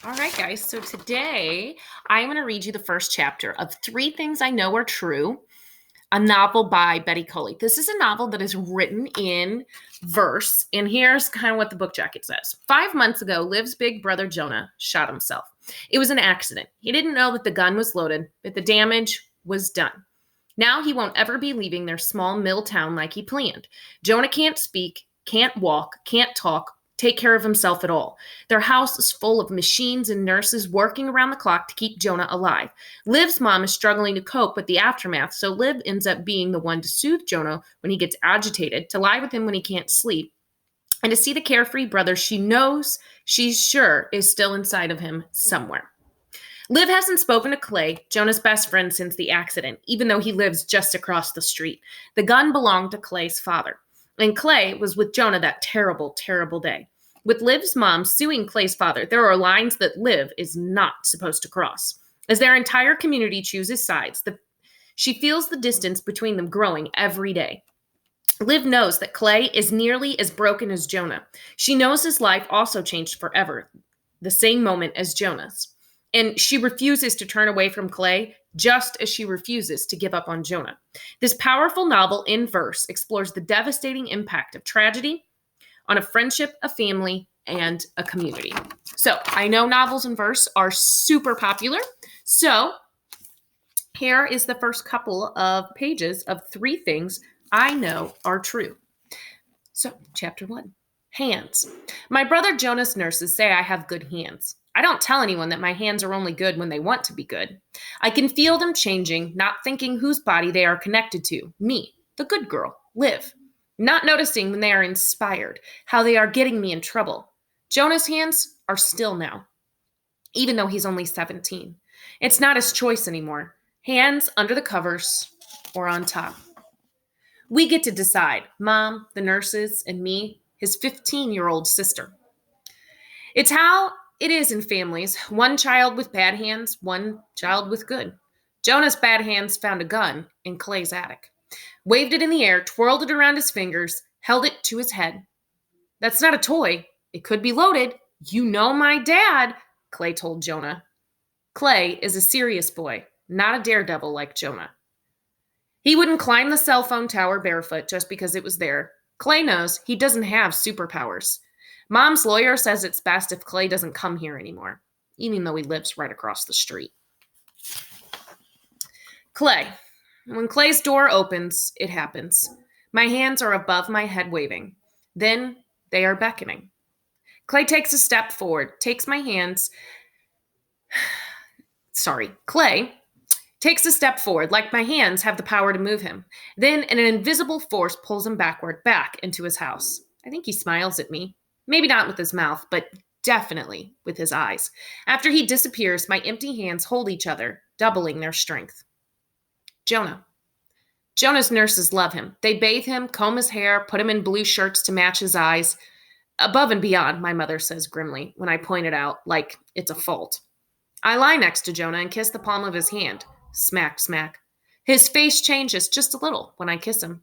All right, guys. So today I'm going to read you the first chapter of Three Things I Know Are True, a novel by Betty Coley. This is a novel that is written in verse, and here's kind of what the book jacket says. 5 months ago, Liv's big brother Jonah shot himself. It was an accident. He didn't know that the gun was loaded, but the damage was done. Now he won't ever be leaving their small mill town like he planned. Jonah can't speak, can't walk, can't talk, take care of himself at all. Their house is full of machines and nurses working around the clock to keep Jonah alive. Liv's mom is struggling to cope with the aftermath, so Liv ends up being the one to soothe Jonah when he gets agitated, to lie with him when he can't sleep, and to see the carefree brother she knows, she's sure, is still inside of him somewhere. Liv hasn't spoken to Clay, Jonah's best friend, since the accident, even though he lives just across the street. The gun belonged to Clay's father, and Clay was with Jonah that terrible, terrible day. With Liv's mom suing Clay's father, there are lines that Liv is not supposed to cross. As their entire community chooses sides, she feels the distance between them growing every day. Liv knows that Clay is nearly as broken as Jonah. She knows his life also changed forever, the same moment as Jonah's. And she refuses to turn away from Clay, just as she refuses to give up on Jonah. This powerful novel in verse explores the devastating impact of tragedy on a friendship, a family, and a community. So I know novels in verse are super popular. So here is the first couple of pages of Three Things I Know Are True. So, chapter 1. Hands. My brother Jonah's nurses say I have good hands. I don't tell anyone that my hands are only good when they want to be good. I can feel them changing, not thinking whose body they are connected to. Me, the good girl, Liv. Not noticing when they are inspired, how they are getting me in trouble. Jonah's hands are still now, even though he's only 17. It's not his choice anymore. Hands under the covers or on top. We get to decide, Mom, the nurses, and me, his 15-year-old sister. It's how it is in families. One child with bad hands, one child with good. Jonah's bad hands found a gun in Clay's attic, waved it in the air, twirled it around his fingers, held it to his head. That's not a toy. It could be loaded. You know my dad, Clay told Jonah. Clay is a serious boy, not a daredevil like Jonah. He wouldn't climb the cell phone tower barefoot just because it was there. Clay knows he doesn't have superpowers. Mom's lawyer says it's best if Clay doesn't come here anymore, even though he lives right across the street. Clay. When Clay's door opens, it happens. My hands are above my head waving. Then they are beckoning. Clay takes a step forward, takes my hands. Clay takes a step forward, like my hands have the power to move him. Then an invisible force pulls him backward, back into his house. I think he smiles at me. Maybe not with his mouth, but definitely with his eyes. After he disappears, my empty hands hold each other, doubling their strength. Jonah. Jonah's nurses love him. They bathe him, comb his hair, put him in blue shirts to match his eyes. Above and beyond, my mother says grimly when I point it out like it's a fault. I lie next to Jonah and kiss the palm of his hand. Smack, smack. His face changes just a little when I kiss him.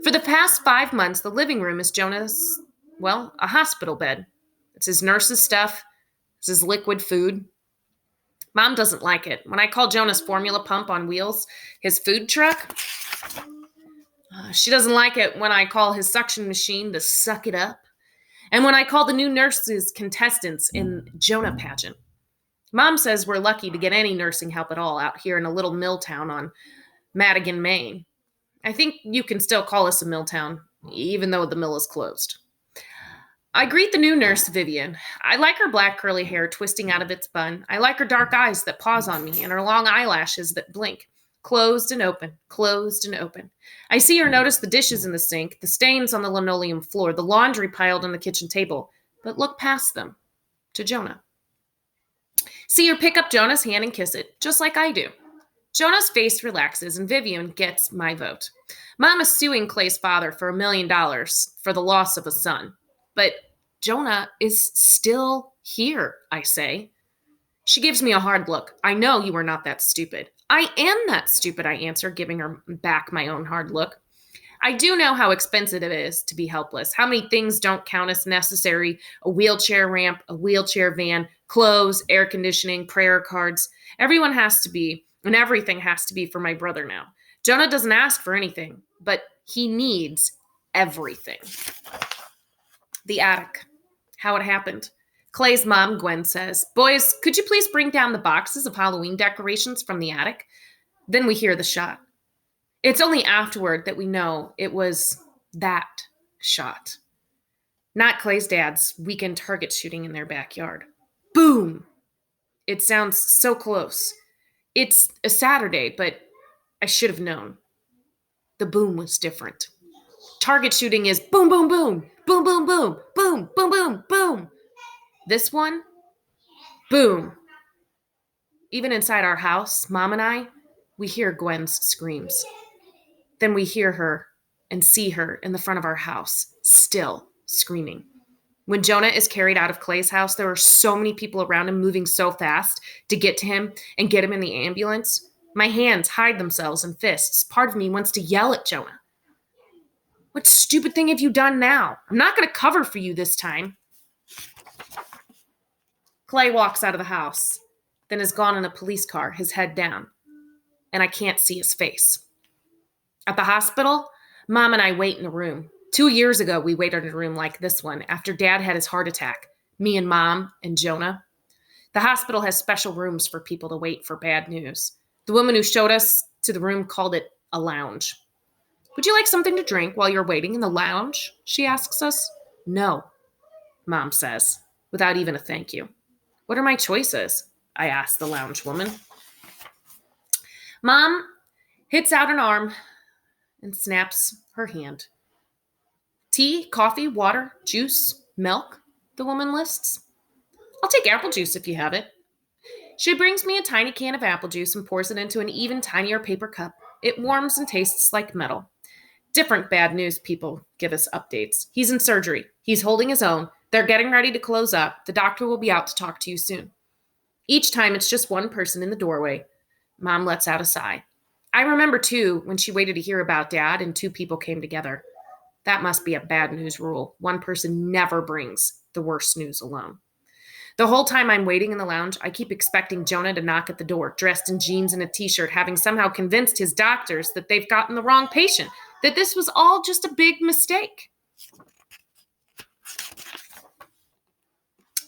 For the past 5 months, the living room is Jonah's, a hospital bed. It's his nurse's stuff. It's his liquid food. Mom doesn't like it. When I call Jonah's formula pump on wheels his food truck, she doesn't like it when I call his suction machine the suck it up. And when I call the new nurses contestants in Jonah pageant. Mom says we're lucky to get any nursing help at all out here in a little mill town on Madigan, Maine. I think you can still call us a mill town, even though the mill is closed. I greet the new nurse, Vivian. I like her black curly hair twisting out of its bun. I like her dark eyes that pause on me and her long eyelashes that blink. Closed and open, closed and open. I see her notice the dishes in the sink, the stains on the linoleum floor, the laundry piled on the kitchen table, but look past them to Jonah. See her pick up Jonah's hand and kiss it, just like I do. Jonah's face relaxes and Vivian gets my vote. Mom is suing Clay's father for $1 million for the loss of a son. But Jonah is still here, I say. She gives me a hard look. I know you are not that stupid. I am that stupid, I answer, giving her back my own hard look. I do know how expensive it is to be helpless, how many things don't count as necessary, a wheelchair ramp, a wheelchair van, Clothes, air conditioning, prayer cards. Everyone has to be, and everything has to be for my brother now. Jonah doesn't ask for anything, but he needs everything. The attic. How it happened. Clay's mom, Gwen, says, "Boys, could you please bring down the boxes of Halloween decorations from the attic?" Then we hear the shot. It's only afterward that we know it was that shot. Not Clay's dad's weekend target shooting in their backyard. Boom! It sounds so close. It's a Saturday, but I should have known. The boom was different. Target shooting is boom, boom, boom, boom, boom, boom, boom, boom, boom, boom. This one, boom. Even inside our house, Mom and I, we hear Gwen's screams. Then we hear her and see her in the front of our house, still screaming. When Jonah is carried out of Clay's house, there are so many people around him moving so fast to get to him and get him in the ambulance. My hands hide themselves in fists. Part of me wants to yell at Jonah. What stupid thing have you done now? I'm not going to cover for you this time. Clay walks out of the house, then is gone in a police car, his head down, and I can't see his face. At the hospital, Mom and I wait in a room. 2 years ago, we waited in a room like this one after Dad had his heart attack. Me and Mom and Jonah. The hospital has special rooms for people to wait for bad news. The woman who showed us to the room called it a lounge. "Would you like something to drink while you're waiting in the lounge?" she asks us. "No," Mom says, without even a thank you. "What are my choices?" I ask the lounge woman. Mom hits out an arm and snaps her hand. "Tea, coffee, water, juice, milk," the woman lists. "I'll take apple juice if you have it." She brings me a tiny can of apple juice and pours it into an even tinier paper cup. It warms and tastes like metal. Different bad news people give us updates. He's in surgery. He's holding his own. They're getting ready to close up. The doctor will be out to talk to you soon. Each time it's just one person in the doorway. Mom lets out a sigh. I remember, too, when she waited to hear about Dad and 2 people came together. That must be a bad news rule. One person never brings the worst news alone. The whole time I'm waiting in the lounge, I keep expecting Jonah to knock at the door, dressed in jeans and a t-shirt, having somehow convinced his doctors that they've gotten the wrong patient, that this was all just a big mistake.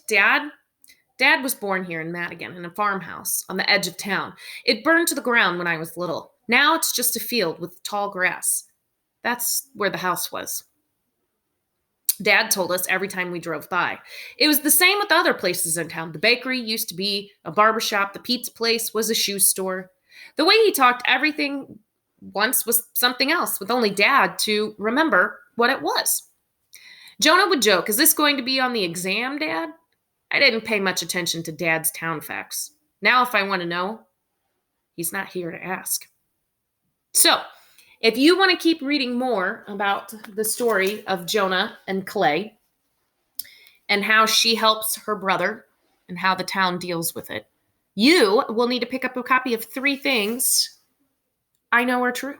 Dad was born here in Madigan in a farmhouse on the edge of town. It burned to the ground when I was little. Now it's just a field with tall grass. That's where the house was. Dad told us every time we drove by. It was the same with other places in town. The bakery used to be a barbershop. The pizza place was a shoe store. The way he talked, everything once was something else, with only Dad to remember what it was. Jonah would joke, "Is this going to be on the exam, Dad?" I didn't pay much attention to Dad's town facts. Now, if I want to know, he's not here to ask. So, if you want to keep reading more about the story of Jonah and Clay and how she helps her brother and how the town deals with it, you will need to pick up a copy of 3 Things I Know Are True.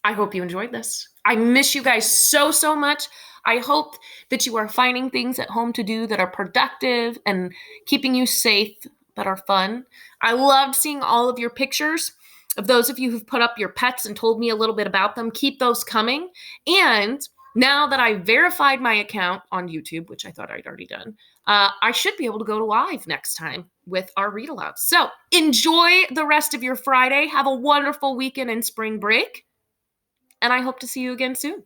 I hope you enjoyed this. I miss you guys so, so much. I hope that you are finding things at home to do that are productive and keeping you safe, that are fun. I loved seeing all of your pictures. Of those of you who've put up your pets and told me a little bit about them, keep those coming. And now that I verified my account on YouTube, which I thought I'd already done, I should be able to go live next time with our read aloud. So enjoy the rest of your Friday. Have a wonderful weekend and spring break. And I hope to see you again soon.